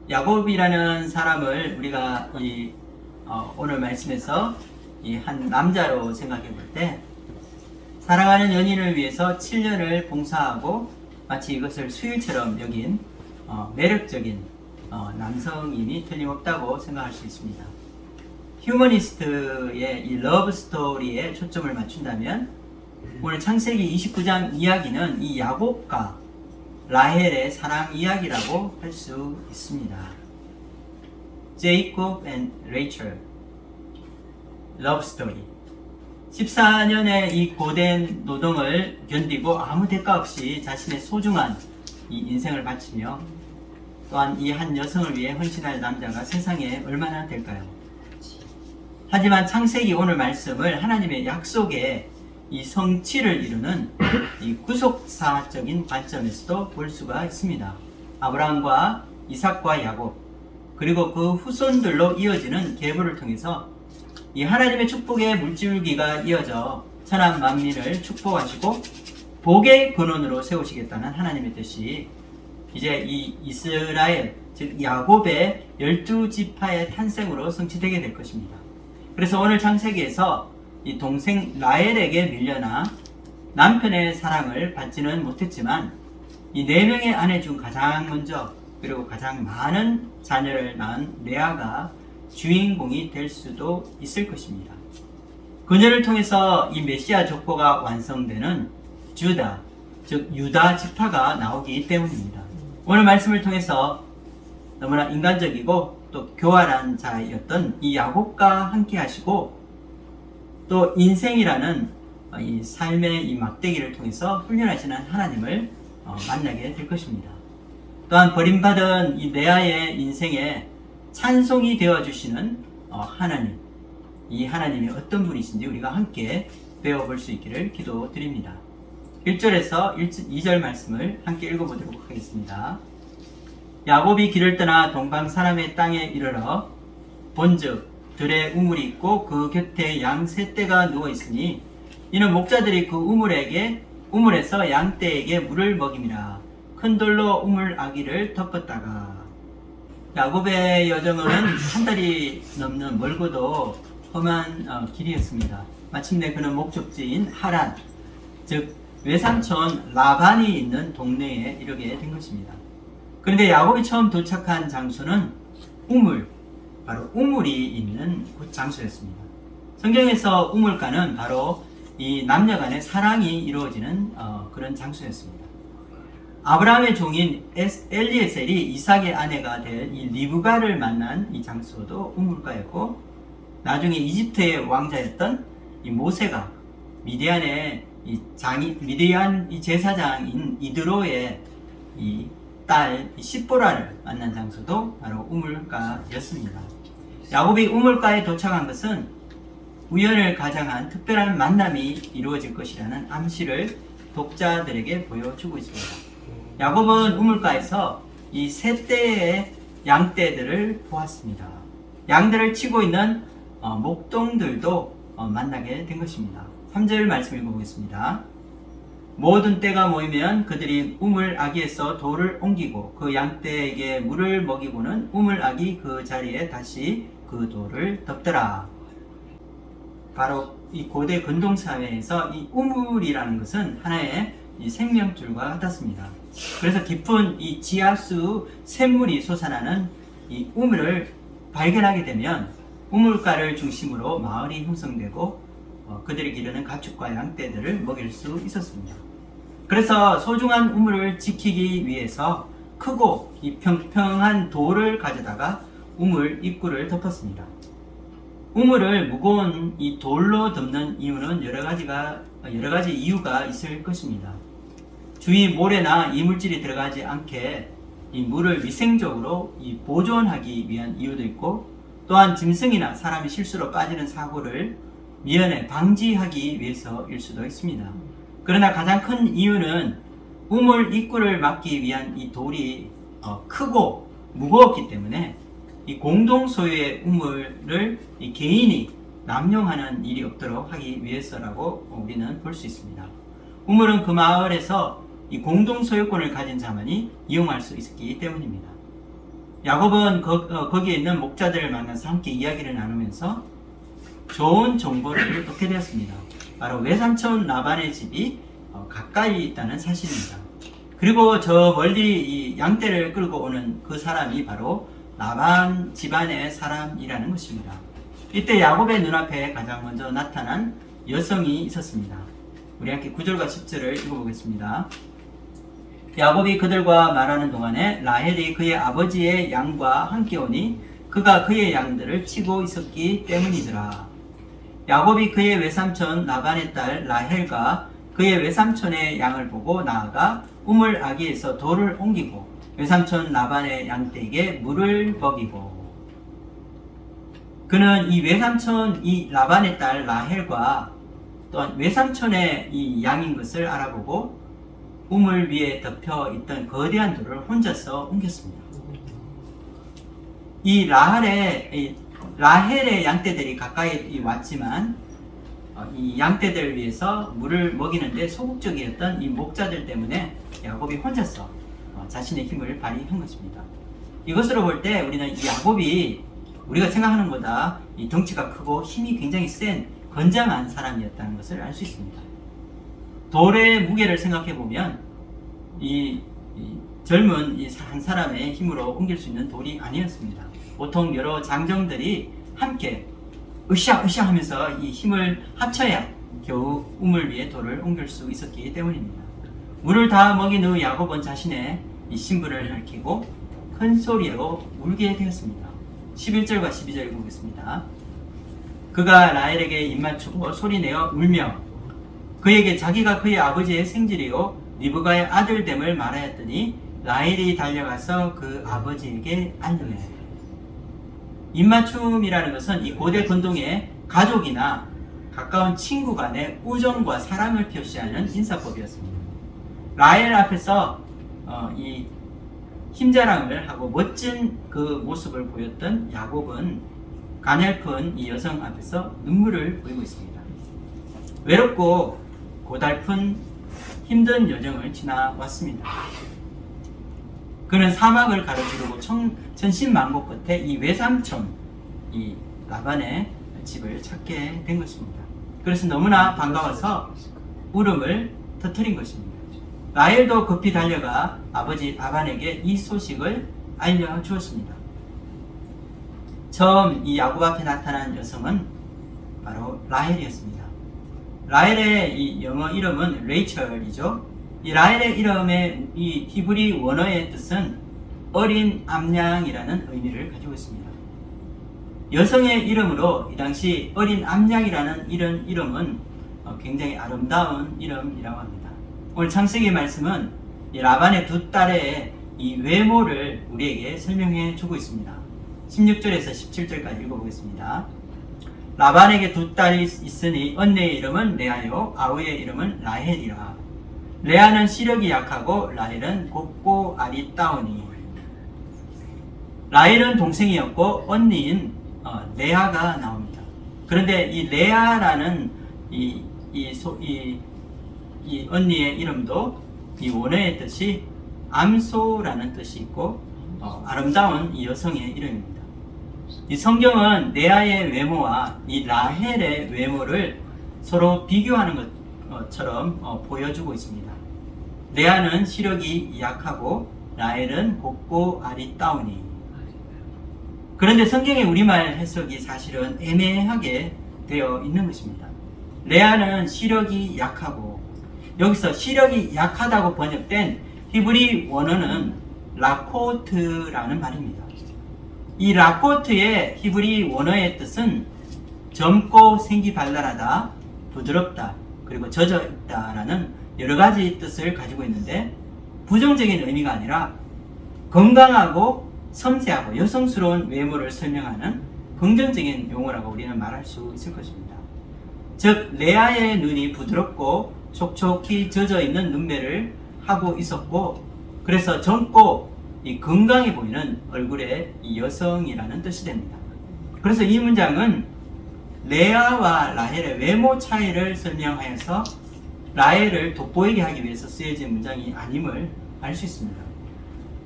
야곱이라는 사람을 우리가 오늘 말씀에서 이 한 남자로 생각해 볼 때, 사랑하는 연인을 위해서 7년을 봉사하고 마치 이것을 수일처럼 여긴 매력적인 남성임이 틀림없다고 생각할 수 있습니다. 휴머니스트의 이 러브 스토리에 초점을 맞춘다면 오늘 창세기 29장 이야기는 이 야곱과 라헬의 사랑 이야기라고 할 수 있습니다. 제이콥 앤 레이첼 러브 스토리. 14년의 이 고된 노동을 견디고 아무 대가 없이 자신의 소중한 이 인생을 바치며 또한 이 한 여성을 위해 헌신할 남자가 세상에 얼마나 될까요? 하지만 창세기 오늘 말씀을 하나님의 약속의 이 성취를 이루는 이 구속사적인 관점에서도 볼 수가 있습니다. 아브라함과 이삭과 야곱, 그리고 그 후손들로 이어지는 계보를 통해서 이 하나님의 축복의 물줄기가 이어져 천한 만민을 축복하시고 복의 근원으로 세우시겠다는 하나님의 뜻이 이제 이 이스라엘, 즉 야곱의 12지파의 탄생으로 성취되게 될 것입니다. 그래서 오늘 창세기에서 이 동생 라헬에게 밀려나 남편의 사랑을 받지는 못했지만 이 4명의 아내 중 가장 먼저 그리고 가장 많은 자녀를 낳은 레아가 주인공이 될 수도 있을 것입니다. 그녀를 통해서 이 메시아 족보가 완성되는 주다, 즉 유다 지파가 나오기 때문입니다. 오늘 말씀을 통해서 너무나 인간적이고 또 교활한 자였던 이 야곱과 함께 하시고 또 인생이라는 이 삶의 이 막대기를 통해서 훈련하시는 하나님을 만나게 될 것입니다. 또한 버림받은 이 레아의 인생에 찬송이 되어주시는 하나님, 이 하나님이 어떤 분이신지 우리가 함께 배워볼 수 있기를 기도드립니다. 1절에서 2절 말씀을 함께 읽어보도록 하겠습니다. 야곱이 길을 떠나 동방 사람의 땅에 이르러 본즉 들에 우물이 있고 그 곁에 양 세 떼가 누워 있으니 이는 목자들이 그 우물에서 양 떼에게 물을 먹임이라. 큰 돌로 우물 아기를 덮었다가. 야곱의 여정은 한 달이 넘는 멀고도 험한 길이었습니다. 마침내 그는 목적지인 하란, 즉 외삼촌 라반이 있는 동네에 이르게 된 것입니다. 그런데 야곱이 처음 도착한 장소는 우물, 바로 우물이 있는 곳 장소였습니다. 성경에서 우물가는 바로 이 남녀간의 사랑이 이루어지는 그런 장소였습니다. 아브라함의 종인 엘리에셀이 이삭의 아내가 될 이 리브가를 만난 이 장소도 우물가였고, 나중에 이집트의 왕자였던 이 모세가 미디안 이 제사장인 이드로의 이 딸 시보라를 만난 장소도 바로 우물가였습니다. 야곱이 우물가에 도착한 것은 우연을 가장한 특별한 만남이 이루어질 것이라는 암시를 독자들에게 보여주고 있습니다. 야곱은 우물가에서 이 세 떼의 양떼들을 보았습니다. 양들을 치고 있는 목동들도 만나게 된 것입니다. 3절 말씀 읽어보겠습니다. 모든 떼가 모이면 그들이 우물 아기에서 돌을 옮기고 그 양떼에게 물을 먹이고는 우물 아기 그 자리에 다시 그 돌을 덮더라. 바로 이 고대 근동사회에서 이 우물이라는 것은 하나의 이 생명줄과 같았습니다. 그래서 깊은 이 지하수 샘물이 솟아나는 이 우물을 발견하게 되면 우물가를 중심으로 마을이 형성되고 그들이 기르는 가축과 양떼들을 먹일 수 있었습니다. 그래서 소중한 우물을 지키기 위해서 크고 이 평평한 돌을 가져다가 우물 입구를 덮었습니다. 우물을 무거운 이 돌로 덮는 이유는 여러 가지 이유가 있을 것입니다. 주위 모래나 이물질이 들어가지 않게 이 물을 위생적으로 보존하기 위한 이유도 있고, 또한 짐승이나 사람이 실수로 빠지는 사고를 미연에 방지하기 위해서일 수도 있습니다. 그러나 가장 큰 이유는 우물 입구를 막기 위한 이 돌이 크고 무거웠기 때문에 이 공동 소유의 우물을 이 개인이 남용하는 일이 없도록 하기 위해서라고 우리는 볼 수 있습니다. 우물은 그 마을에서 이 공동 소유권을 가진 자만이 이용할 수 있었기 때문입니다. 야곱은 거기에 있는 목자들을 만나서 함께 이야기를 나누면서 좋은 정보를 얻게 되었습니다. 바로 외삼촌 라반의 집이 가까이 있다는 사실입니다. 그리고 저 멀리 이 양떼를 끌고 오는 그 사람이 바로 라반 집안의 사람이라는 것입니다. 이때 야곱의 눈앞에 가장 먼저 나타난 여성이 있었습니다. 우리 함께 9절과 10절을 읽어보겠습니다. 야곱이 그들과 말하는 동안에 라헬이 그의 아버지의 양과 함께 오니 그가 그의 양들을 치고 있었기 때문이더라. 야곱이 그의 외삼촌 라반의 딸 라헬과 그의 외삼촌의 양을 보고 나아가 우물 아기에서 돌을 옮기고 외삼촌 라반의 양떼에게 물을 먹이고, 그는 이 외삼촌 이 라반의 딸 라헬과 또한 외삼촌의 이 양인 것을 알아보고 우물 위에 덮여 있던 거대한 돌을 혼자서 옮겼습니다. 이 라헬의 양떼들이 가까이 왔지만 이 양떼들을 위해서 물을 먹이는데 소극적이었던 이 목자들 때문에 야곱이 혼자서 자신의 힘을 발휘한 것입니다. 이것으로 볼 때 우리는 이 야곱이 우리가 생각하는 것보다 이 덩치가 크고 힘이 굉장히 센 건장한 사람이었다는 것을 알 수 있습니다. 돌의 무게를 생각해 보면 이 젊은 한 사람의 힘으로 옮길 수 있는 돌이 아니었습니다. 보통 여러 장정들이 함께 으쌰으쌰 하면서 이 힘을 합쳐야 겨우 우물 위에 돌을 옮길 수 있었기 때문입니다. 물을 다 먹인 후 야곱은 자신의 이 신분을 밝히고 큰 소리로 울게 되었습니다. 11절과 12절 읽어보겠습니다. 그가 라헬에게 입맞추고 소리내어 울며 그에게 자기가 그의 아버지의 생질이요 리브가의 아들됨을 말하였더니 라헬이 달려가서 그 아버지에게 안르매. 입맞춤이라는 것은 이 고대 근동의 가족이나 가까운 친구 간의 우정과 사랑을 표시하는 인사법이었습니다. 라헬 앞에서 이 힘자랑을 하고 멋진 그 모습을 보였던 야곱은 가냘픈 이 여성 앞에서 눈물을 보이고 있습니다. 외롭고 고달픈 힘든 여정을 지나왔습니다. 그는 사막을 가로지르고 천신만고 끝에 이 외삼촌 이 라반의 집을 찾게 된 것입니다. 그래서 너무나 반가워서 울음을 터뜨린 것입니다. 라헬도 급히 달려가 아버지 라반에게 이 소식을 알려주었습니다. 처음 이 야곱 앞에 나타난 여성은 바로 라헬이었습니다. 라헬의 이 영어 이름은 레이첼이죠. 이 라헬의 이름의 이 히브리 원어의 뜻은 어린 암양이라는 의미를 가지고 있습니다. 여성의 이름으로 이 당시 어린 암양이라는 이런 이름은 굉장히 아름다운 이름이라고 합니다. 오늘 창세기 말씀은 이 라반의 두 딸의 이 외모를 우리에게 설명해 주고 있습니다. 16절에서 17절까지 읽어보겠습니다. 라반에게 두 딸이 있으니 언니의 이름은 레아요 아우의 이름은 라헬이라. 레아는 시력이 약하고 라헬은 곱고 아리따우니. 라헬은 동생이었고 언니인 레아가 나옵니다. 그런데 이 레아라는 이 언니의 이름도 이 원어의 뜻이 암소라는 뜻이 있고 아름다운 이 여성의 이름입니다. 이 성경은 레아의 외모와 이 라헬의 외모를 서로 비교하는 것처럼 보여주고 있습니다. 레아는 시력이 약하고 라헬은 곱고 아리따우니. 그런데 성경의 우리말 해석이 사실은 애매하게 되어 있는 것입니다. 레아는 시력이 약하고, 여기서 시력이 약하다고 번역된 히브리 원어는 라코트라는 말입니다. 이 라코트의 히브리 원어의 뜻은 젊고 생기 발랄하다, 부드럽다, 그리고 젖어 있다라는 여러 가지 뜻을 가지고 있는데, 부정적인 의미가 아니라 건강하고 섬세하고 여성스러운 외모를 설명하는 긍정적인 용어라고 우리는 말할 수 있을 것입니다. 즉 레아의 눈이 부드럽고 촉촉히 젖어 있는 눈매를 하고 있었고, 그래서 젊고 이 건강해 보이는 얼굴의 이 여성이라는 뜻이 됩니다. 그래서 이 문장은 레아와 라헬의 외모 차이를 설명하여서 라헬을 돋보이게 하기 위해서 쓰여진 문장이 아님을 알 수 있습니다.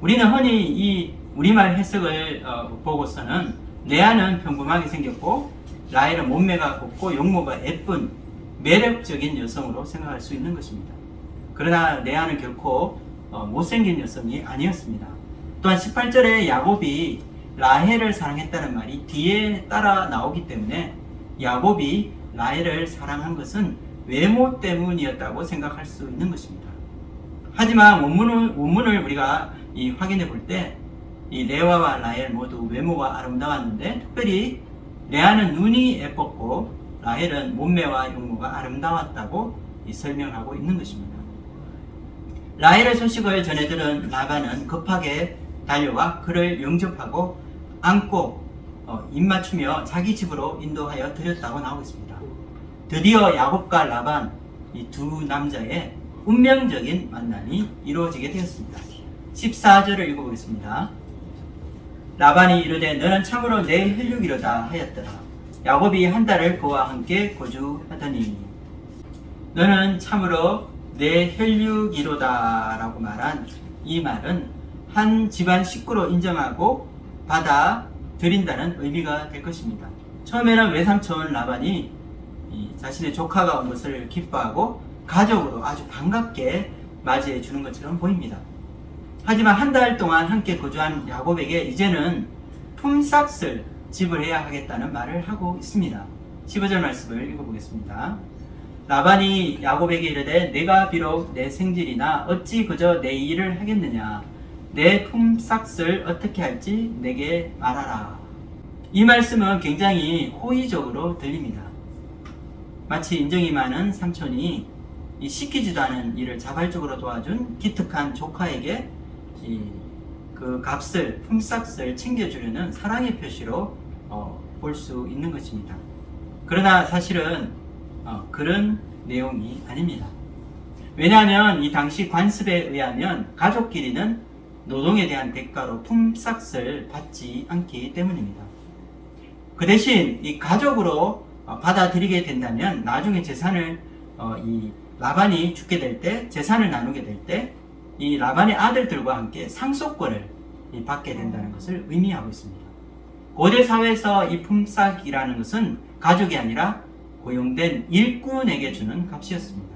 우리는 흔히 이 우리말 해석을 보고서는 레아는 평범하게 생겼고 라헬은 몸매가 곱고 용모가 예쁜 매력적인 여성으로 생각할 수 있는 것입니다. 그러나 레아는 결코 못생긴 여성이 아니었습니다. 또한 18절에 야곱이 라헬을 사랑했다는 말이 뒤에 따라 나오기 때문에 야곱이 라헬을 사랑한 것은 외모 때문이었다고 생각할 수 있는 것입니다. 하지만 원문을 우리가 확인해 볼 때 이 레아와 라헬 모두 외모가 아름다웠는데 특별히 레아는 눈이 예뻤고 라헬은 몸매와 용모가 아름다웠다고 설명하고 있는 것입니다. 라헬의 소식을 전해 들은 라반은 급하게 달려와 그를 영접하고 안고 입맞추며 자기 집으로 인도하여 드렸다고 나오고 있습니다. 드디어 야곱과 라반 이 두 남자의 운명적인 만남이 이루어지게 되었습니다. 14절을 읽어보겠습니다. 라반이 이르되 너는 참으로 내 혈육이로다 하였더라. 야곱이 한 달을 그와 함께 거주하더니 너는 참으로 내 혈육이로다 라고 말한 이 말은 한 집안 식구로 인정하고 받아들인다는 의미가 될 것입니다. 처음에는 외삼촌 라반이 자신의 조카가 온 것을 기뻐하고 가족으로 아주 반갑게 맞이해 주는 것처럼 보입니다. 하지만 한 달 동안 함께 거주한 야곱에게 이제는 품삯을 지불해야 하겠다는 말을 하고 있습니다. 15절 말씀을 읽어보겠습니다. 라반이 야곱에게 이르되 내가 비록 내 생질이나 어찌 그저 내 일을 하겠느냐 내 품삯을 어떻게 할지 내게 말하라. 이 말씀은 굉장히 호의적으로 들립니다. 마치 인정이 많은 삼촌이 이 시키지도 않은 일을 자발적으로 도와준 기특한 조카에게 그 값을, 품삯을 챙겨주려는 사랑의 표시로 볼 수 있는 것입니다. 그러나 사실은 그런 내용이 아닙니다. 왜냐하면 이 당시 관습에 의하면 가족끼리는 노동에 대한 대가로 품삯을 받지 않기 때문입니다. 그 대신 이 가족으로 받아들이게 된다면 나중에 재산을 이 라반이 죽게 될 때, 재산을 나누게 될 때 이 라반의 아들들과 함께 상속권을 받게 된다는 것을 의미하고 있습니다. 고대 사회에서 이 품삯이라는 것은 가족이 아니라 고용된 일꾼에게 주는 값이었습니다.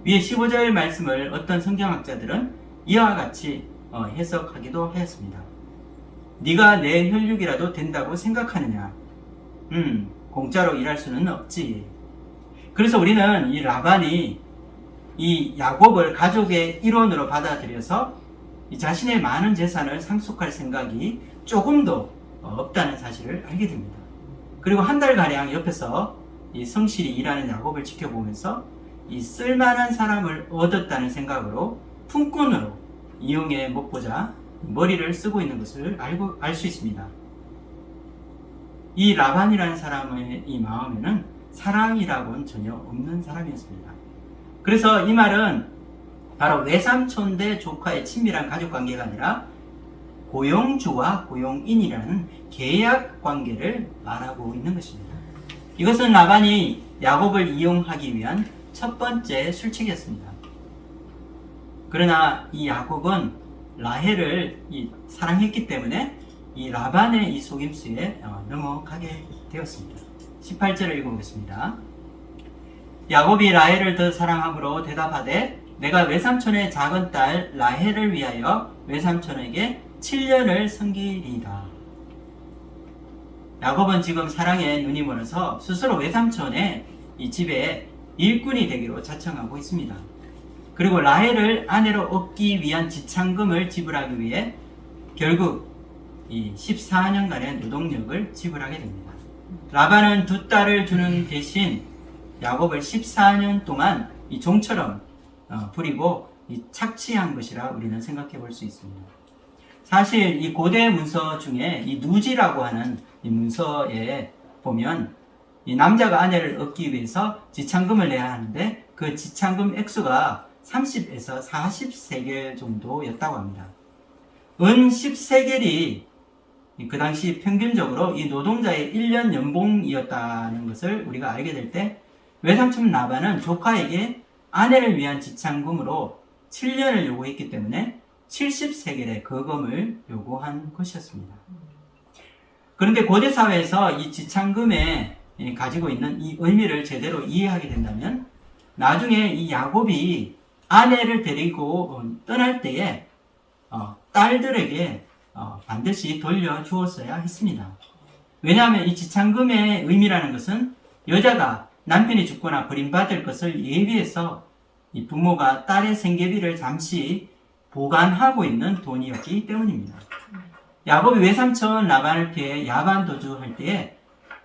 위에 15절 말씀을 어떤 성경학자들은 이와 같이 해석하기도 하였습니다. 네가 내 혈육이라도 된다고 생각하느냐? 공짜로 일할 수는 없지. 그래서 우리는 이 라반이 이 야곱을 가족의 일원으로 받아들여서 이 자신의 많은 재산을 상속할 생각이 조금도 없다는 사실을 알게 됩니다. 그리고 한 달가량 옆에서 이 성실히 일하는 야곱을 지켜보면서 이 쓸만한 사람을 얻었다는 생각으로 품꾼으로 이용해 먹고자 머리를 쓰고 있는 것을 알 수 있습니다. 이 라반이라는 사람의 이 마음에는 사랑이라고는 전혀 없는 사람이었습니다. 그래서 이 말은 바로 외삼촌 대 조카의 친밀한 가족 관계가 아니라 고용주와 고용인이라는 계약 관계를 말하고 있는 것입니다. 이것은 라반이 야곱을 이용하기 위한 첫 번째 술책이었습니다. 그러나 이 야곱은 라헬을 사랑했기 때문에 이 라반의 이 속임수에 넘어가게 되었습니다. 18절을 읽어보겠습니다. 야곱이 라헬을 더 사랑함으로 대답하되 내가 외삼촌의 작은 딸 라헬을 위하여 외삼촌에게 7년을 섬기리이다. 야곱은 지금 사랑에 눈이 멀어서 스스로 외삼촌의 이 집에 일꾼이 되기로 자청하고 있습니다. 그리고 라헬을 아내로 얻기 위한 지참금을 지불하기 위해 결국 이 14년간의 노동력을 지불하게 됩니다. 라반은 두 딸을 주는 대신 야곱을 14년 동안 이 종처럼 부리고 착취한 것이라 우리는 생각해 볼 수 있습니다. 사실 이 고대 문서 중에 이 누지라고 하는 이 문서에 보면 이 남자가 아내를 얻기 위해서 지참금을 내야 하는데 그 지참금 액수가 30에서 40세겔 정도였다고 합니다. 은 10세겔이 그 당시 평균적으로 이 노동자의 1년 연봉이었다는 것을 우리가 알게 될 때 외삼촌 라반은 조카에게 아내를 위한 지참금으로 7년을 요구했기 때문에 70세겔의 거금을 요구한 것이었습니다. 그런데 고대 사회에서 이 지참금에 가지고 있는 이 의미를 제대로 이해하게 된다면 나중에 이 야곱이 아내를 데리고 떠날 때에 딸들에게 반드시 돌려주었어야 했습니다. 왜냐하면 이 지참금의 의미라는 것은 여자가 남편이 죽거나 버림받을 것을 예비해서 이 부모가 딸의 생계비를 잠시 보관하고 있는 돈이었기 때문입니다. 야곱이 외삼촌 라반을 피해 야반 도주할 때에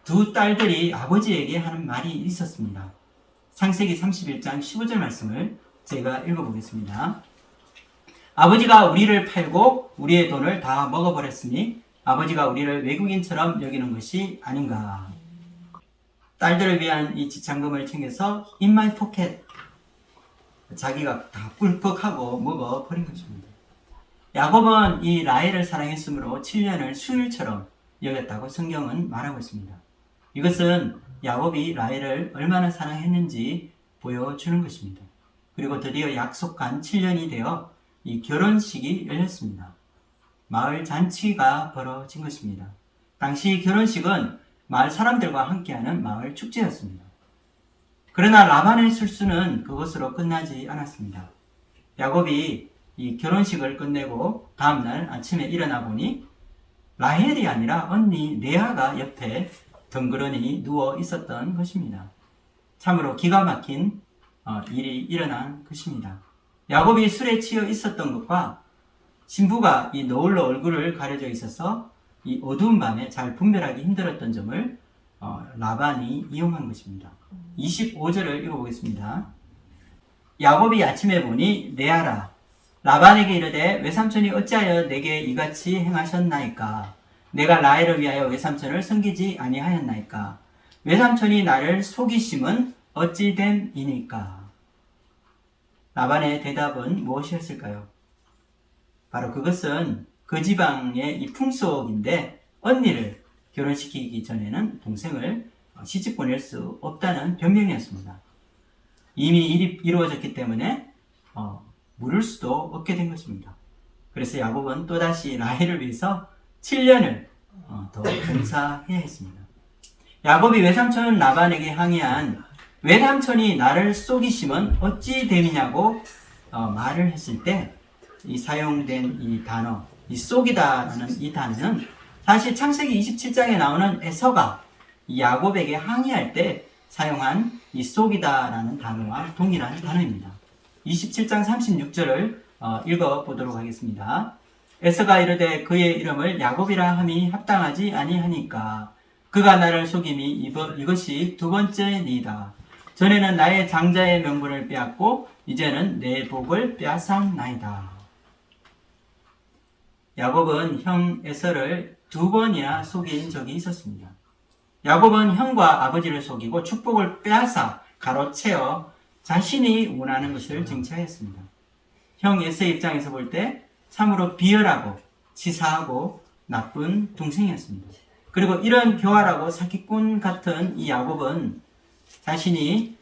두 딸들이 아버지에게 하는 말이 있었습니다. 창세기 31장 15절 말씀을 제가 읽어보겠습니다. 아버지가 우리를 팔고 우리의 돈을 다 먹어버렸으니 아버지가 우리를 외국인처럼 여기는 것이 아닌가. 딸들을 위한 이 지참금을 챙겨서 in my pocket, 자기가 다 꿀꺽하고 먹어버린 것입니다. 야곱은 이 라헬을 사랑했으므로 7년을 수일처럼 여겼다고 성경은 말하고 있습니다. 이것은 야곱이 라헬을 얼마나 사랑했는지 보여주는 것입니다. 그리고 드디어 약속한 7년이 되어 이 결혼식이 열렸습니다. 마을 잔치가 벌어진 것입니다. 당시 결혼식은 마을 사람들과 함께하는 마을 축제였습니다. 그러나 라반의 실수는 그것으로 끝나지 않았습니다. 야곱이 이 결혼식을 끝내고 다음날 아침에 일어나 보니 라헬이 아니라 언니 레아가 옆에 덩그러니 누워 있었던 것입니다. 참으로 기가 막힌 일이 일어난 것입니다. 야곱이 술에 취해 있었던 것과 신부가 이 너울로 얼굴을 가려져 있어서 이 어두운 밤에 잘 분별하기 힘들었던 점을 라반이 이용한 것입니다. 25절을 읽어보겠습니다. 야곱이 아침에 보니 레아라 라반에게 이르되 외삼촌이 어찌하여 내게 이같이 행하셨나이까? 내가 라헬을 위하여 외삼촌을 섬기지 아니하였나이까? 외삼촌이 나를 속이심은 어찌 됨이니까? 라반의 대답은 무엇이었을까요? 바로 그것은 그 지방의 이 풍속인데 언니를 결혼시키기 전에는 동생을 시집 보낼 수 없다는 변명이었습니다. 이미 일이 이루어졌기 때문에 물을 수도 없게 된 것입니다. 그래서 야곱은 또다시 라헬을 위해서 7년을 더 봉사해야 했습니다. 야곱이 외삼촌 라반에게 항의한 외삼촌이 나를 속이심은 어찌 됨이냐고 말을 했을 때 이 사용된 이 단어, 이 속이다라는 이 단어는 사실 창세기 27장에 나오는 에서가 이 야곱에게 항의할 때 사용한 이 속이다라는 단어와 동일한 단어입니다. 27장 36절을 읽어보도록 하겠습니다. 에서가 이르되 그의 이름을 야곱이라 함이 합당하지 아니하니까 그가 나를 속임이 이것이 두 번째니이다. 전에는 나의 장자의 명분을 빼앗고 이제는 내 복을 빼앗았나이다. 야곱은 형 에서를 두 번이나 속인 적이 있었습니다. 야곱은 형과 아버지를 속이고 축복을 빼앗아 가로채어 자신이 원하는 것을 쟁취하였습니다. 형 에서의 입장에서 볼 때 참으로 비열하고 치사하고 나쁜 동생이었습니다. 그리고 이런 교활하고 사기꾼 같은 이 야곱은 자신이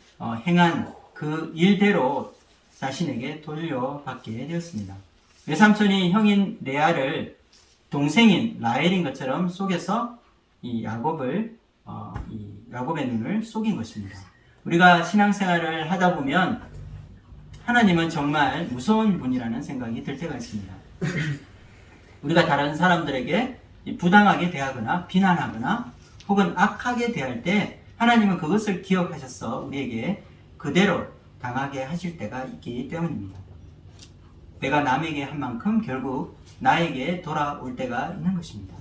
행한 그 일대로 자신에게 돌려받게 되었습니다. 외삼촌이 형인 레아를 동생인 라헬인 것처럼 속여서 이 야곱의 눈을 속인 것입니다. 우리가 신앙생활을 하다 보면 하나님은 정말 무서운 분이라는 생각이 들 때가 있습니다. 우리가 다른 사람들에게 부당하게 대하거나 비난하거나 혹은 악하게 대할 때 하나님은 그것을 기억하셔서 우리에게 그대로 당하게 하실 때가 있기 때문입니다. 내가 남에게 한 만큼 결국 나에게 돌아올 때가 있는 것입니다.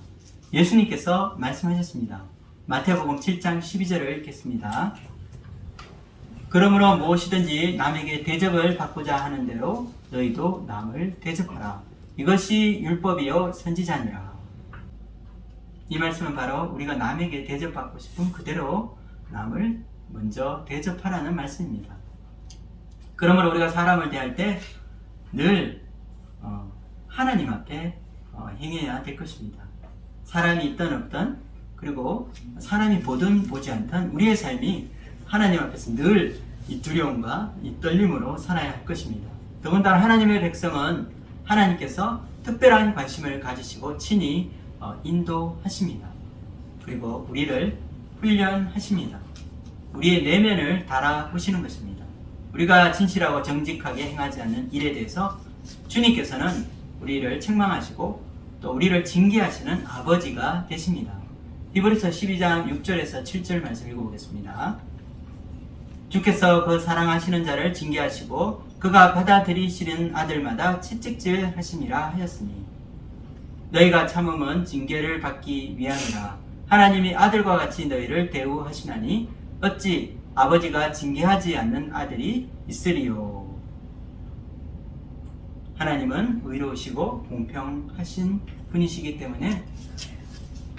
예수님께서 말씀하셨습니다. 마태복음 7장 12절을 읽겠습니다. 그러므로 무엇이든지 남에게 대접을 받고자 하는 대로 너희도 남을 대접하라. 이것이 율법이요 선지자니라. 이 말씀은 바로 우리가 남에게 대접받고 싶은 그대로 남을 먼저 대접하라는 말씀입니다. 그러므로 우리가 사람을 대할 때 늘 하나님 앞에 행해야 될 것입니다. 사람이 있든 없든 그리고 사람이 보든 보지 않든 우리의 삶이 하나님 앞에서 늘 이 두려움과 이 떨림으로 살아야 할 것입니다. 더군다나 하나님의 백성은 하나님께서 특별한 관심을 가지시고 친히 인도하십니다. 그리고 우리를 훈련하십니다. 우리의 내면을 달아보시는 것입니다. 우리가 진실하고 정직하게 행하지 않는 일에 대해서 주님께서는 우리를 책망하시고 또 우리를 징계하시는 아버지가 되십니다. 히브리서 12장 6절에서 7절 말씀 읽어보겠습니다. 주께서 그 사랑하시는 자를 징계하시고 그가 받아들이시는 아들마다 채찍질 하심이라 하였으니 너희가 참음은 징계를 받기 위함이라. 하나님이 아들과 같이 너희를 대우하시나니 어찌 아버지가 징계하지 않는 아들이 있으리요. 하나님은 의로우시고 공평하신 분이시기 때문에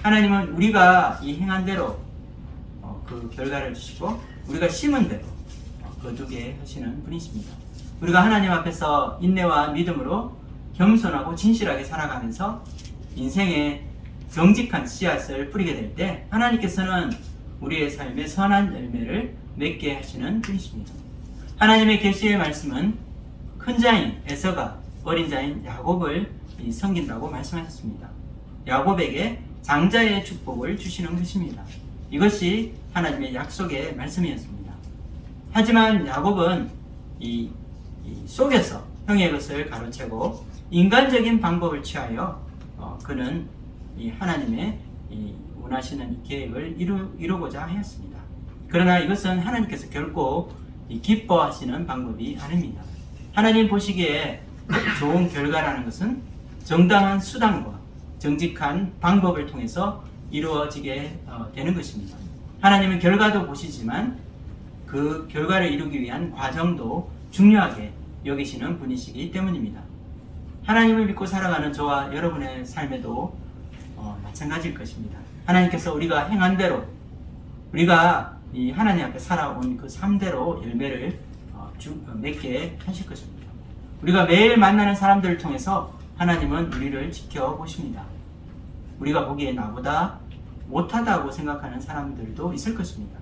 하나님은 우리가 이 행한 대로 그 결과를 주시고 우리가 심은 대로 거두게 하시는 분이십니다. 우리가 하나님 앞에서 인내와 믿음으로 겸손하고 진실하게 살아가면서 인생의 정직한 씨앗을 뿌리게 될 때 하나님께서는 우리의 삶에 선한 열매를 맺게 하시는 분이십니다. 하나님의 계시의 말씀은 큰 자인 에서가 어린 자인 야곱을 섬긴다고 말씀하셨습니다. 야곱에게 장자의 축복을 주시는 것입니다. 이것이 하나님의 약속의 말씀이었습니다. 하지만 야곱은 이 속에서 형의 것을 가로채고 인간적인 방법을 취하여 그는 이 하나님의 원하시는 이 계획을 이루고자 하였습니다. 그러나 이것은 하나님께서 결코 기뻐하시는 방법이 아닙니다. 하나님 보시기에 좋은 결과라는 것은 정당한 수단과 정직한 방법을 통해서 이루어지게 되는 것입니다. 하나님은 결과도 보시지만 그 결과를 이루기 위한 과정도 중요하게 여기시는 분이시기 때문입니다. 하나님을 믿고 살아가는 저와 여러분의 삶에도 마찬가지일 것입니다. 하나님께서 우리가 행한 대로 우리가 이 하나님 앞에 살아온 그 삶대로 열매를 맺게 하실 것입니다. 우리가 매일 만나는 사람들을 통해서 하나님은 우리를 지켜보십니다. 우리가 보기에 나보다 못하다고 생각하는 사람들도 있을 것입니다.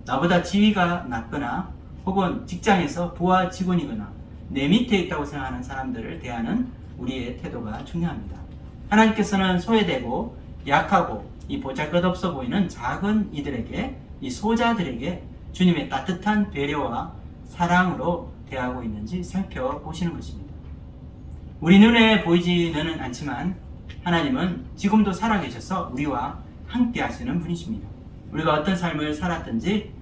나보다 지위가 낮거나 혹은 직장에서 부하 직원이거나 내 밑에 있다고 생각하는 사람들을 대하는 우리의 태도가 중요합니다. 하나님께서는 소외되고 약하고 이 보잘것없어 보이는 작은 이들에게 이 소자들에게 주님의 따뜻한 배려와 사랑으로 대하고 있는지 살펴보시는 것입니다. 우리 눈에 보이지는 않지만 하나님은 지금도 살아계셔서 우리와 함께 하시는 분이십니다. 우리가 어떤 삶을 살았든지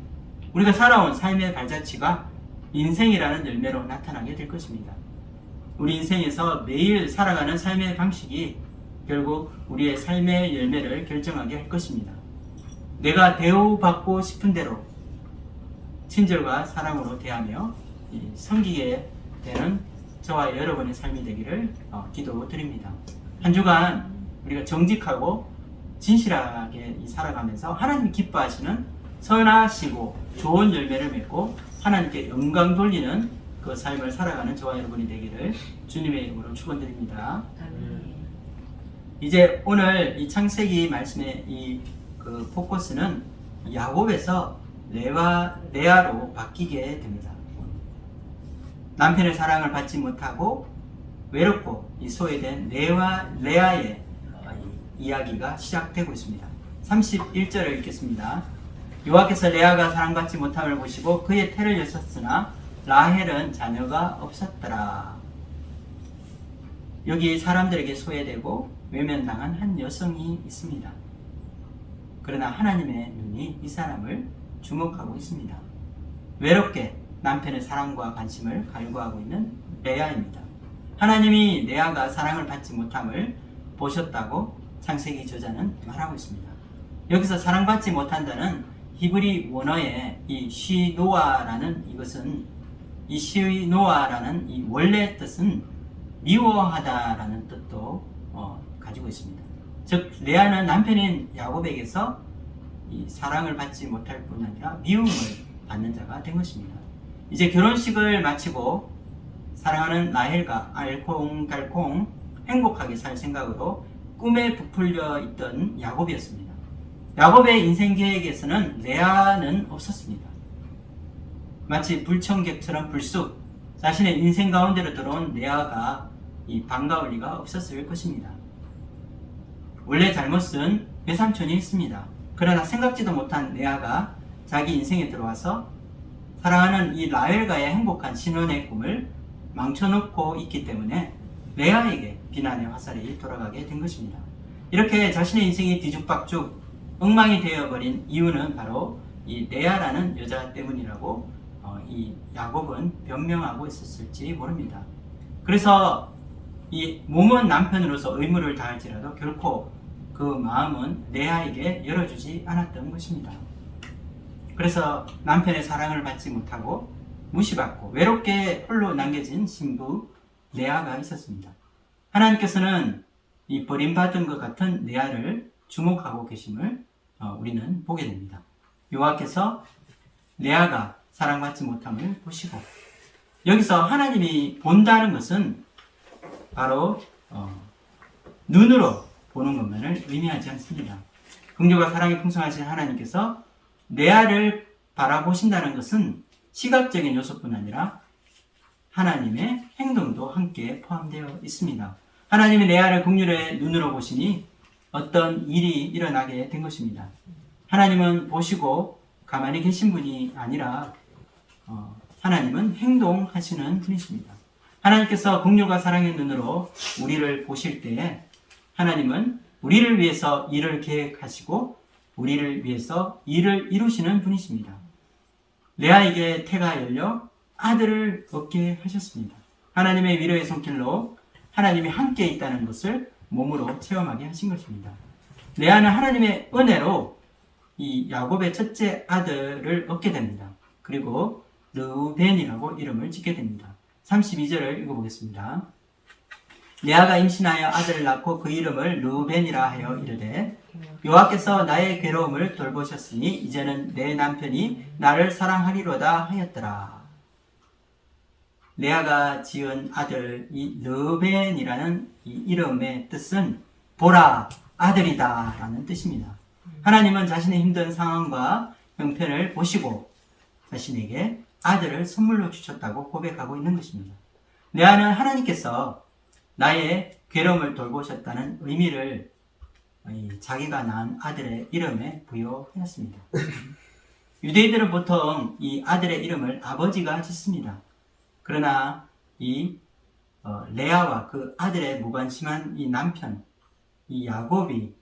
우리가 살아온 삶의 발자취가 인생이라는 열매로 나타나게 될 것입니다. 우리 인생에서 매일 살아가는 삶의 방식이 결국 우리의 삶의 열매를 결정하게 할 것입니다. 내가 대우받고 싶은 대로 친절과 사랑으로 대하며 섬기게 되는 저와 여러분의 삶이 되기를 기도드립니다. 한 주간 우리가 정직하고 진실하게 살아가면서 하나님 기뻐하시는 선하시고 좋은 열매를 맺고 하나님께 영광 돌리는 그 삶을 살아가는 저와 여러분이 되기를 주님의 이름으로 축원드립니다. 이제 오늘 이 창세기 말씀의 그 포커스는 야곱에서 레아로 바뀌게 됩니다. 남편의 사랑을 받지 못하고 외롭고 소외된 레아의 이야기가 시작되고 있습니다. 31절을 읽겠습니다. 여호와께서 레아가 사랑받지 못함을 보시고 그의 태를 여셨으나 라헬은 자녀가 없었더라. 여기 사람들에게 소외되고 외면당한 한 여성이 있습니다. 그러나 하나님의 눈이 이 사람을 주목하고 있습니다. 외롭게 남편의 사랑과 관심을 갈구하고 있는 레아입니다. 하나님이 레아가 사랑을 받지 못함을 보셨다고 창세기 저자는 말하고 있습니다. 여기서 사랑받지 못한다는 히브리 원어의 이 시노아라는 이 원래 뜻은 미워하다라는 뜻도 가지고 있습니다. 즉 레아는 남편인 야곱에게서 이 사랑을 받지 못할 뿐 아니라 미움을 받는 자가 된 것입니다. 이제 결혼식을 마치고 사랑하는 라헬과 알콩달콩 행복하게 살 생각으로 꿈에 부풀려 있던 야곱이었습니다. 야곱의 인생 계획에서는 레아는 없었습니다. 마치 불청객처럼 불쑥 자신의 인생 가운데로 들어온 레아가 이 반가울 리가 없었을 것입니다. 원래 잘못은 외삼촌이 했습니다. 그러나 생각지도 못한 레아가 자기 인생에 들어와서 사랑하는 이 라헬과의 행복한 신혼의 꿈을 망쳐놓고 있기 때문에 레아에게 비난의 화살이 돌아가게 된 것입니다. 이렇게 자신의 인생이 뒤죽박죽 엉망이 되어버린 이유는 바로 이 레아라는 여자 때문이라고 이 야곱은 변명하고 있었을지 모릅니다. 그래서 이 몸은 남편으로서 의무를 다할지라도 결코 그 마음은 레아에게 열어주지 않았던 것입니다. 그래서 남편의 사랑을 받지 못하고 무시받고 외롭게 홀로 남겨진 신부 레아가 있었습니다. 하나님께서는 이 버림받은 것 같은 레아를 주목하고 계심을 우리는 보게 됩니다. 여호와께서 레아가 사랑받지 못함을 보시고, 여기서 하나님이 본다는 것은 바로 눈으로 보는 것만을 의미하지 않습니다. 긍휼과 사랑이 풍성하신 하나님께서 레아를 바라보신다는 것은 시각적인 요소뿐 아니라 하나님의 행동도 함께 포함되어 있습니다. 하나님이 레아를 긍휼의 눈으로 보시니 어떤 일이 일어나게 된 것입니다. 하나님은 보시고 가만히 계신 분이 아니라 하나님은 행동하시는 분이십니다. 하나님께서 긍휼과 사랑의 눈으로 우리를 보실 때에 하나님은 우리를 위해서 일을 계획하시고 우리를 위해서 일을 이루시는 분이십니다. 레아에게 태가 열려 아들을 얻게 하셨습니다. 하나님의 위로의 손길로 하나님이 함께 있다는 것을 몸으로 체험하게 하신 것입니다. 레아는 하나님의 은혜로 이 야곱의 첫째 아들을 얻게 됩니다. 그리고 르우벤이라고 이름을 짓게 됩니다. 32절을 읽어보겠습니다. 레아가 임신하여 아들을 낳고 그 이름을 르우벤이라 하여 이르되 여호와께서 나의 괴로움을 돌보셨으니 이제는 내 남편이 나를 사랑하리로다 하였더라. 레아가 지은 아들 이 르우벤이라는 이 이름의 뜻은 보라 아들이다 라는 뜻입니다. 하나님은 자신의 힘든 상황과 형편을 보시고 자신에게 아들을 선물로 주셨다고 고백하고 있는 것입니다. 레아는 하나님께서 나의 괴로움을 돌보셨다는 의미를 자기가 낳은 아들의 이름에 부여하였습니다. 유대인들은 보통 이 아들의 이름을 아버지가 짓습니다. 그러나 이 레아와 그 아들의 무관심한 이 남편 이 야곱이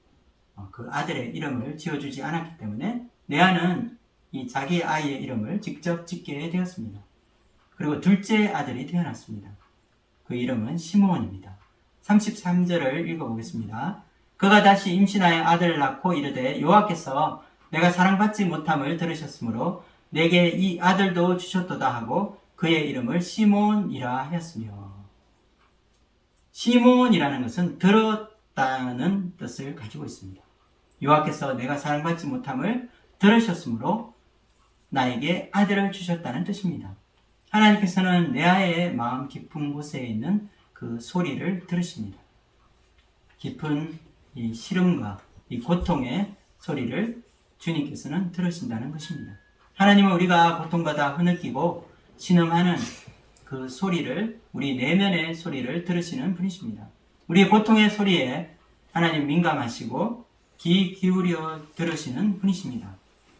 그 아들의 이름을 지어주지 않았기 때문에 레아는 이 자기 아이의 이름을 직접 짓게 되었습니다. 그리고 둘째 아들이 태어났습니다. 그 이름은 시므온입니다. 33절을 읽어보겠습니다. 그가 다시 임신하여 아들을 낳고 이르되 여호와께서 내가 사랑받지 못함을 들으셨으므로 내게 이 아들도 주셨도다 하고 그의 이름을 시몬이라 하였으며, 시몬이라는 것은 들었다는 뜻을 가지고 있습니다. 여호와께서 내가 사랑받지 못함을 들으셨으므로 나에게 아들을 주셨다는 뜻입니다. 하나님께서는 레아의 마음 깊은 곳에 있는 그 소리를 들으십니다. 깊은 이 시름과 이 고통의 소리를 주님께서는 들으신다는 것입니다. 하나님은 우리가 고통받아 흐느끼고 신음하는 그 소리를, 우리 내면의 소리를 들으시는 분이십니다. 우리의 고통의 소리에 하나님 민감하시고 귀 기울여 들으시는 분이십니다.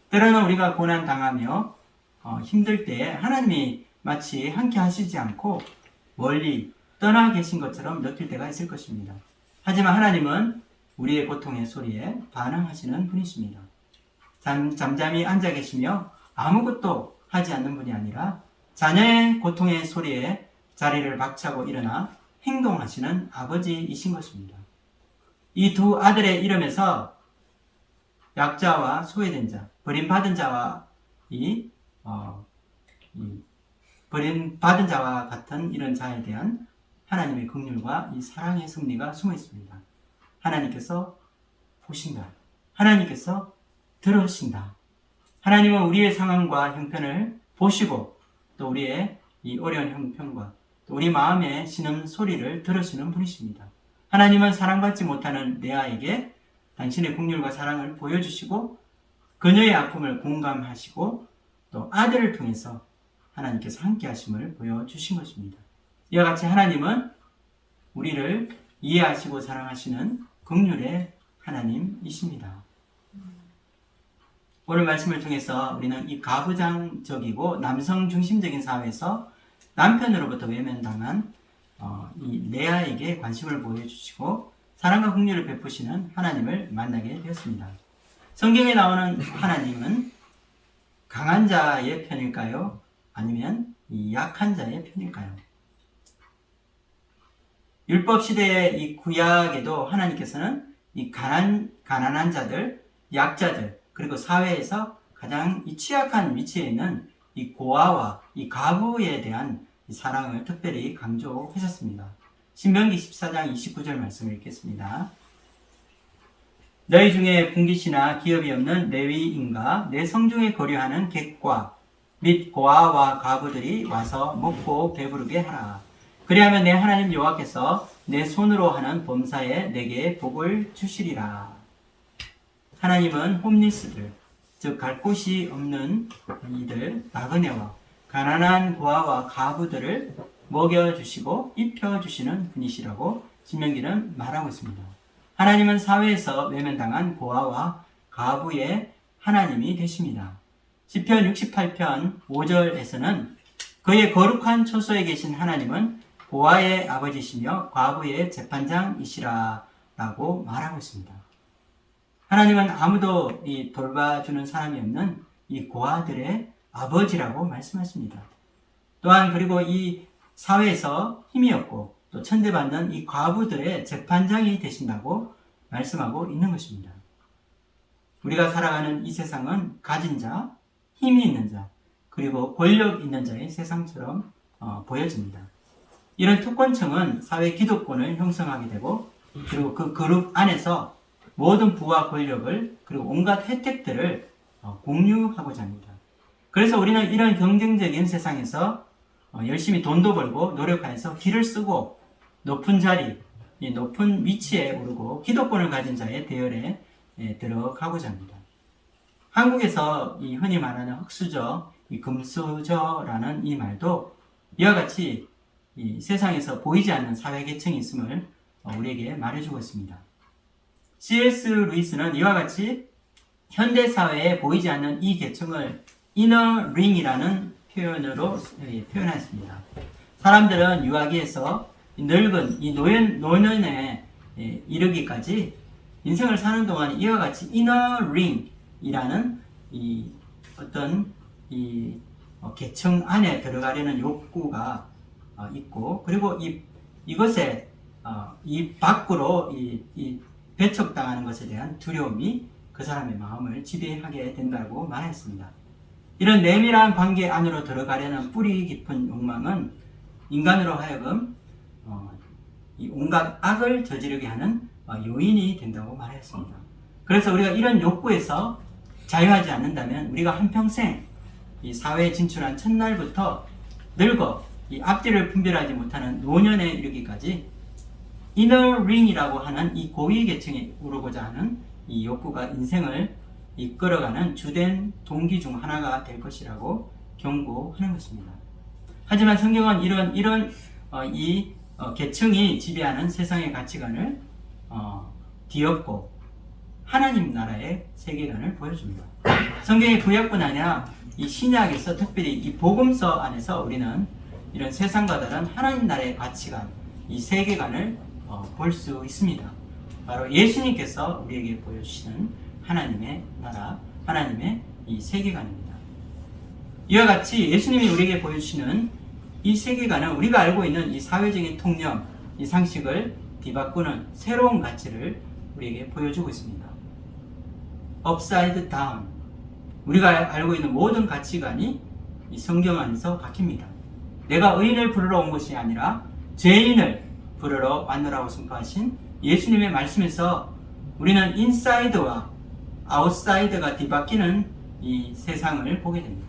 때로는 우리가 고난당하며 힘들 때에 하나님이 마치 함께 하시지 않고 멀리 떠나 계신 것처럼 느낄 때가 있을 것입니다. 하지만 하나님은 우리의 고통의 소리에 반응하시는 분이십니다. 잠잠히 앉아 계시며 아무것도 하지 않는 분이 아니라 자녀의 고통의 소리에 자리를 박차고 일어나 행동하시는 아버지이신 것입니다. 이 두 아들의 이름에서 약자와 소외된 자, 버림받은 자와 버림받은 자와 같은 이런 자에 대한 하나님의 긍휼과 이 사랑의 섭리가 숨어 있습니다. 하나님께서 보신다. 하나님께서 들으신다. 하나님은 우리의 상황과 형편을 보시고 또 우리의 이 어려운 형편과 또 우리 마음의 신음 소리를 들으시는 분이십니다. 하나님은 사랑받지 못하는 레아에게 당신의 긍휼과 사랑을 보여주시고 그녀의 아픔을 공감하시고 또 아들을 통해서 하나님께서 함께 하심을 보여주신 것입니다. 이와 같이 하나님은 우리를 이해하시고 사랑하시는 긍휼의 하나님이십니다. 오늘 말씀을 통해서 우리는 이 가부장적이고 남성 중심적인 사회에서 남편으로부터 외면당한 이 레아에게 관심을 보여주시고 사랑과 긍휼을 베푸시는 하나님을 만나게 되었습니다. 성경에 나오는 하나님은 강한 자의 편일까요? 아니면 이 약한 자의 편일까요? 율법 시대의 이 구약에도 하나님께서는 이 가난한 자들, 약자들, 그리고 사회에서 가장 이 취약한 위치에 있는 이 고아와 이 가부에 대한 이 사랑을 특별히 강조하셨습니다. 신명기 14장 29절 말씀을 읽겠습니다. 너희 중에 분깃이나 기업이 없는 레위인과 내 성중에 거류하는 객과 및 고아와 가부들이 와서 먹고 배부르게 하라. 그리하면 내 하나님 여호와께서 내 손으로 하는 범사에 내게 복을 주시리라. 하나님은 홈리스들, 즉 갈 곳이 없는 이들, 나그네와 가난한 고아와 가부들을 먹여주시고 입혀주시는 분이시라고 신명기는 말하고 있습니다. 하나님은 사회에서 외면당한 고아와 가부의 하나님이 되십니다. 시편 68편 5절에서는 그의 거룩한 초소에 계신 하나님은 고아의 아버지시며 과부의 재판장이시라 라고 말하고 있습니다. 하나님은 아무도 돌봐주는 사람이 없는 이 고아들의 아버지라고 말씀하십니다. 또한 그리고 이 사회에서 힘이 없고 또 천대받는 이 과부들의 재판장이 되신다고 말씀하고 있는 것입니다. 우리가 살아가는 이 세상은 가진 자, 힘이 있는 자, 그리고 권력 있는 자의 세상처럼 보여집니다. 이런 특권층은 사회 기득권을 형성하게 되고 그리고 그 그룹 안에서 모든 부와 권력을 그리고 온갖 혜택들을 공유하고자 합니다. 그래서 우리는 이런 경쟁적인 세상에서 열심히 돈도 벌고 노력하여서 길을 쓰고 높은 자리, 이 높은 위치에 오르고 기득권을 가진 자의 대열에 들어가고자 합니다. 한국에서 이 흔히 말하는 흙수저, 이 금수저라는 이 말도 이와 같이 이 세상에서 보이지 않는 사회계층이 있음을 우리에게 말해주고 있습니다. C.S. 루이스는 이와 같이 현대사회에 보이지 않는 이 계층을 inner ring이라는 표현으로 표현했습니다. 사람들은 유아기에서 늙은 이 노년에 이르기까지 인생을 사는 동안 이와 같이 inner ring이라는 이 어떤 이 계층 안에 들어가려는 욕구가 있고 그리고 이것에 이 밖으로 이 배척당하는 것에 대한 두려움이 그 사람의 마음을 지배하게 된다고 말했습니다. 이런 내밀한 관계 안으로 들어가려는 뿌리 깊은 욕망은 인간으로 하여금 이 온갖 악을 저지르게 하는 요인이 된다고 말했습니다. 그래서 우리가 이런 욕구에서 자유하지 않는다면 우리가 한평생 이 사회에 진출한 첫날부터 늙어 이 앞뒤를 분별하지 못하는 노년에 이르기까지 이너 링이라고 하는 이 고위 계층에 오르고자 하는 이 욕구가 인생을 이끌어가는 주된 동기 중 하나가 될 것이라고 경고하는 것입니다. 하지만 성경은 이런 계층이 지배하는 세상의 가치관을 뒤엎고 하나님 나라의 세계관을 보여줍니다. 성경의 구약뿐 아니라 이 신약에서 특별히 이 복음서 안에서 우리는 이런 세상과 다른 하나님 나라의 가치관, 이 세계관을 볼 수 있습니다. 바로 예수님께서 우리에게 보여주시는 하나님의 나라, 하나님의 이 세계관입니다. 이와 같이 예수님이 우리에게 보여주시는 이 세계관은 우리가 알고 있는 이 사회적인 통념, 이 상식을 뒤바꾸는 새로운 가치를 우리에게 보여주고 있습니다. 업사이드 다운, 우리가 알고 있는 모든 가치관이 이 성경 안에서 바뀝니다. 내가 의인을 부르러 온 것이 아니라 죄인을 부르러 왔노라고 선포하신 예수님의 말씀에서 우리는 인사이드와 아웃사이드가 뒤바뀌는 이 세상을 보게 됩니다.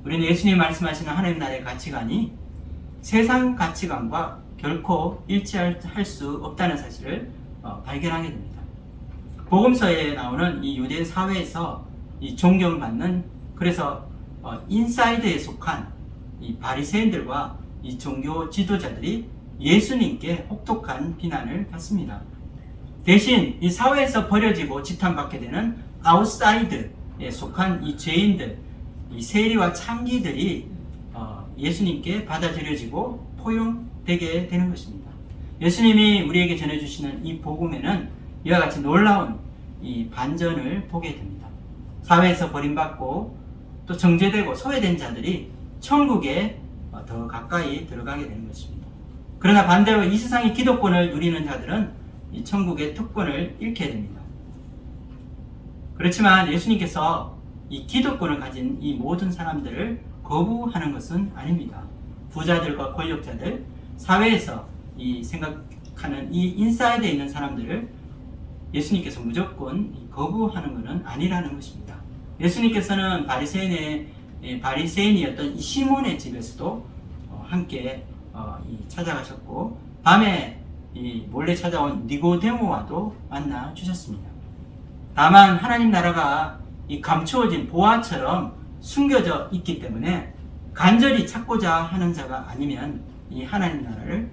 우리는 예수님이 말씀하시는 하나님 나라의 가치관이 세상 가치관과 결코 일치할 수 없다는 사실을 발견하게 됩니다. 복음서에 나오는 이 유대 사회에서 이 존경받는, 그래서 인사이드에 속한 이 바리새인들과 이 종교 지도자들이 예수님께 혹독한 비난을 받습니다. 대신 이 사회에서 버려지고 지탄받게 되는 아웃사이드에 속한 이 죄인들, 이 세리와 창기들이 예수님께 받아들여지고 포용되게 되는 것입니다. 예수님이 우리에게 전해주시는 이 복음에는 이와 같이 놀라운 이 반전을 보게 됩니다. 사회에서 버림받고 또 정죄되고 소외된 자들이 천국에 더 가까이 들어가게 되는 것입니다. 그러나 반대로 이 세상의 기득권을 누리는 자들은 이 천국의 특권을 잃게 됩니다. 그렇지만 예수님께서 이 기득권을 가진 이 모든 사람들을 거부하는 것은 아닙니다. 부자들과 권력자들, 사회에서 이 생각하는 이 인사이드에 있는 사람들을 예수님께서 무조건 거부하는 것은 아니라는 것입니다. 예수님께서는 바리새인이었던 이 시몬의 집에서도 함께 찾아가셨고, 밤에 몰래 찾아온 니고데모와도 만나 주셨습니다. 다만 하나님 나라가 이 감추어진 보화처럼 숨겨져 있기 때문에 간절히 찾고자 하는 자가 아니면 이 하나님 나라를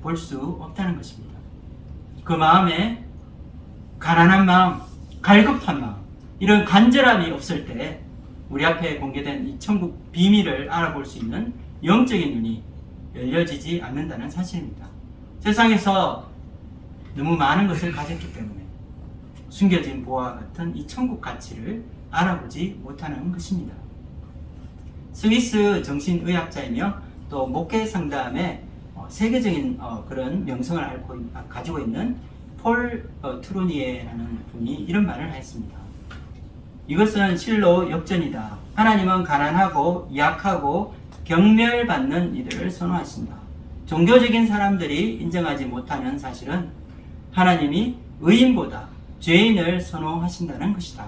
볼 수 없다는 것입니다. 그 마음에 가난한 마음, 갈급한 마음, 이런 간절함이 없을 때 우리 앞에 공개된 이 천국 비밀을 알아볼 수 있는 영적인 눈이 열려지지 않는다는 사실입니다. 세상에서 너무 많은 것을 가졌기 때문에 숨겨진 보화와 같은 이 천국 가치를 알아보지 못하는 것입니다. 스위스 정신의학자이며 또 목회 상담의 세계적인 그런 명성을 가지고 있는 폴 트루니에라는 분이 이런 말을 했습니다. 이것은 실로 역전이다. 하나님은 가난하고 약하고 경멸받는 이들을 선호하신다. 종교적인 사람들이 인정하지 못하는 사실은 하나님이 의인보다 죄인을 선호하신다는 것이다.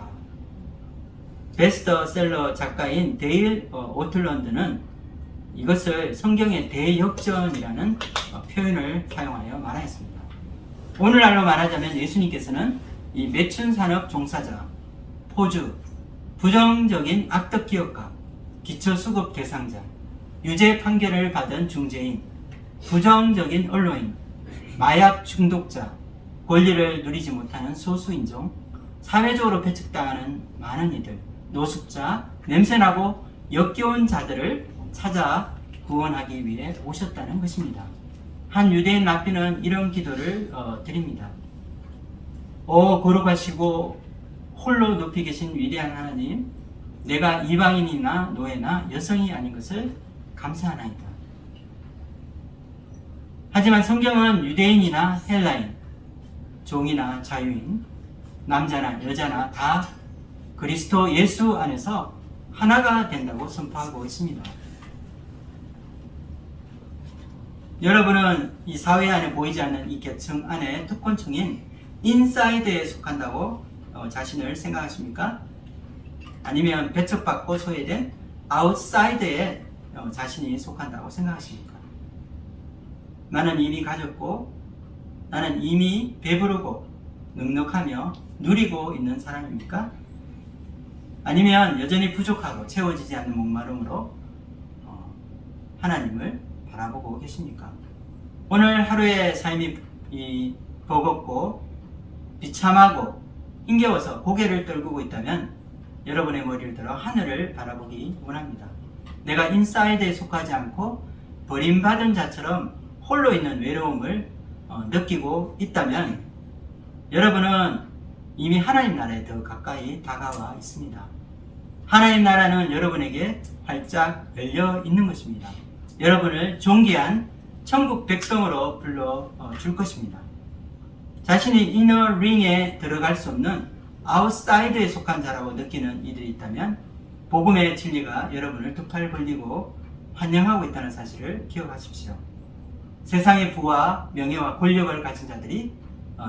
베스트셀러 작가인 데일 오틀런드는 이것을 성경의 대역전이라는 표현을 사용하여 말하였습니다. 오늘날로 말하자면 예수님께서는 이 매춘 산업 종사자, 포주, 부정적인 악덕 기업가, 기초수급 대상자, 유죄 판결을 받은 중재인, 부정적인 언론인, 마약 중독자, 권리를 누리지 못하는 소수인종, 사회적으로 배척당하는 많은 이들, 노숙자, 냄새나고 역겨운 자들을 찾아 구원하기 위해 오셨다는 것입니다. 한 유대인 랍비는 이런 기도를 드립니다. 오 거룩하시고 홀로 높이 계신 위대한 하나님, 내가 이방인이나 노예나 여성이 아닌 것을 감사하나이다. 하지만 성경은 유대인이나 헬라인, 종이나 자유인, 남자나 여자나 다 그리스도 예수 안에서 하나가 된다고 선포하고 있습니다. 여러분은 이 사회 안에 보이지 않는 이 계층 안에 특권층인 인사이드에 속한다고 자신을 생각하십니까? 아니면 배척받고 소외된 아웃사이드에 자신이 속한다고 생각하십니까? 나는 이미 가졌고 나는 이미 배부르고 넉넉하며 누리고 있는 사람입니까? 아니면 여전히 부족하고 채워지지 않는 목마름으로 하나님을 바라보고 계십니까? 오늘 하루의 삶이 버겁고 비참하고 힘겨워서 고개를 떨구고 있다면 여러분의 머리를 들어 하늘을 바라보기 원합니다. 내가 인사이드에 속하지 않고 버림받은 자처럼 홀로 있는 외로움을 느끼고 있다면 여러분은 이미 하나님 나라에 더 가까이 다가와 있습니다. 하나님 나라는 여러분에게 활짝 열려 있는 것입니다. 여러분을 존귀한 천국 백성으로 불러줄 것입니다. 자신이 이너 링에 들어갈 수 없는 아웃사이드에 속한 자라고 느끼는 이들이 있다면 복음의 진리가 여러분을 두 팔 벌리고 환영하고 있다는 사실을 기억하십시오. 세상의 부와 명예와 권력을 가진 자들이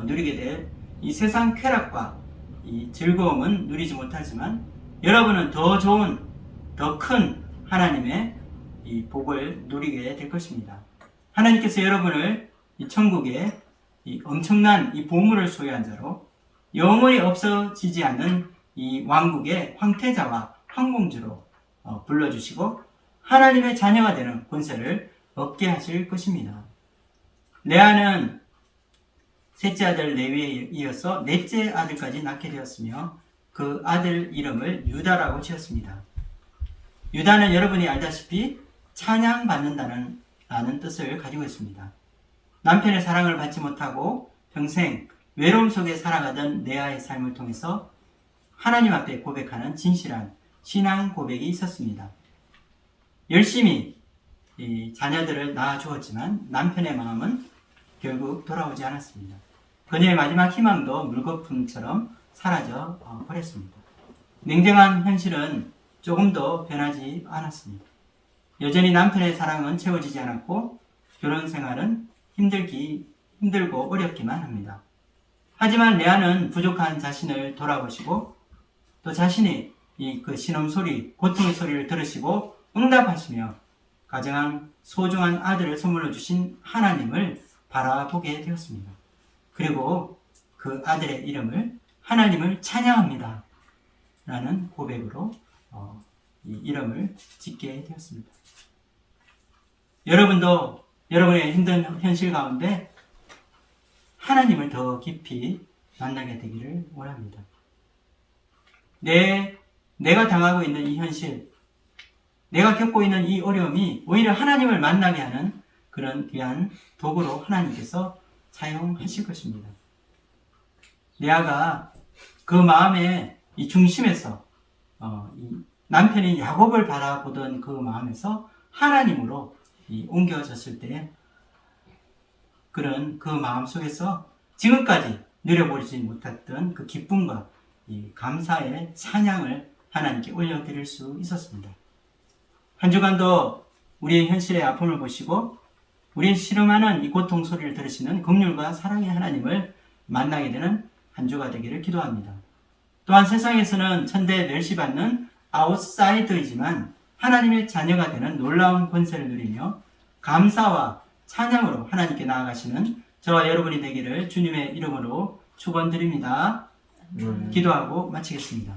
누리게 될 이 세상 쾌락과 이 즐거움은 누리지 못하지만 여러분은 더 좋은, 더 큰 하나님의 이 복을 누리게 될 것입니다. 하나님께서 여러분을 이 천국의 이 엄청난 이 보물을 소유한 자로 영원히 없어지지 않는 이 왕국의 황태자와 황공주로 불러주시고 하나님의 자녀가 되는 권세를 얻게 하실 것입니다. 레아는 셋째 아들 레위에 이어서 넷째 아들까지 낳게 되었으며 그 아들 이름을 유다라고 지었습니다. 유다는 여러분이 알다시피 찬양받는다는 뜻을 가지고 있습니다. 남편의 사랑을 받지 못하고 평생 외로움 속에 살아가던 레아의 삶을 통해서 하나님 앞에 고백하는 진실한 신앙 고백이 있었습니다. 열심히 이 자녀들을 낳아주었지만 남편의 마음은 결국 돌아오지 않았습니다. 그녀의 마지막 희망도 물거품처럼 사라져 버렸습니다. 냉정한 현실은 조금도 변하지 않았습니다. 여전히 남편의 사랑은 채워지지 않았고 결혼 생활은 힘들고 어렵기만 합니다. 하지만 레아는 부족한 자신을 돌아보시고 또 자신이 그 신음 소리, 고통의 소리를 들으시고 응답하시며 가정한 소중한 아들을 선물로 주신 하나님을 바라보게 되었습니다. 그리고 그 아들의 이름을 하나님을 찬양합니다 라는 고백으로 이 이름을 짓게 되었습니다. 여러분도 여러분의 힘든 현실 가운데 하나님을 더 깊이 만나게 되기를 원합니다. 내가 당하고 있는 이 현실, 내가 겪고 있는 이 어려움이 오히려 하나님을 만나게 하는 그런 귀한 도구로 하나님께서 사용하실 것입니다. 레아가 그 마음의 이 중심에서 이 남편이 야곱을 바라보던 그 마음에서 하나님으로 옮겨졌을 때 그런 그 마음 속에서 지금까지 누려보지 못했던 그 기쁨과 이 감사의 찬양을 하나님께 올려드릴 수 있었습니다. 한 주간도 우리의 현실의 아픔을 보시고 우리의 씨름하는 이 고통 소리를 들으시는 긍휼과 사랑의 하나님을 만나게 되는 한 주가 되기를 기도합니다. 또한 세상에서는 천대에 멸시받는 아웃사이더이지만 하나님의 자녀가 되는 놀라운 권세를 누리며 감사와 찬양으로 하나님께 나아가시는 저와 여러분이 되기를 주님의 이름으로 축원드립니다. 기도하고 마치겠습니다.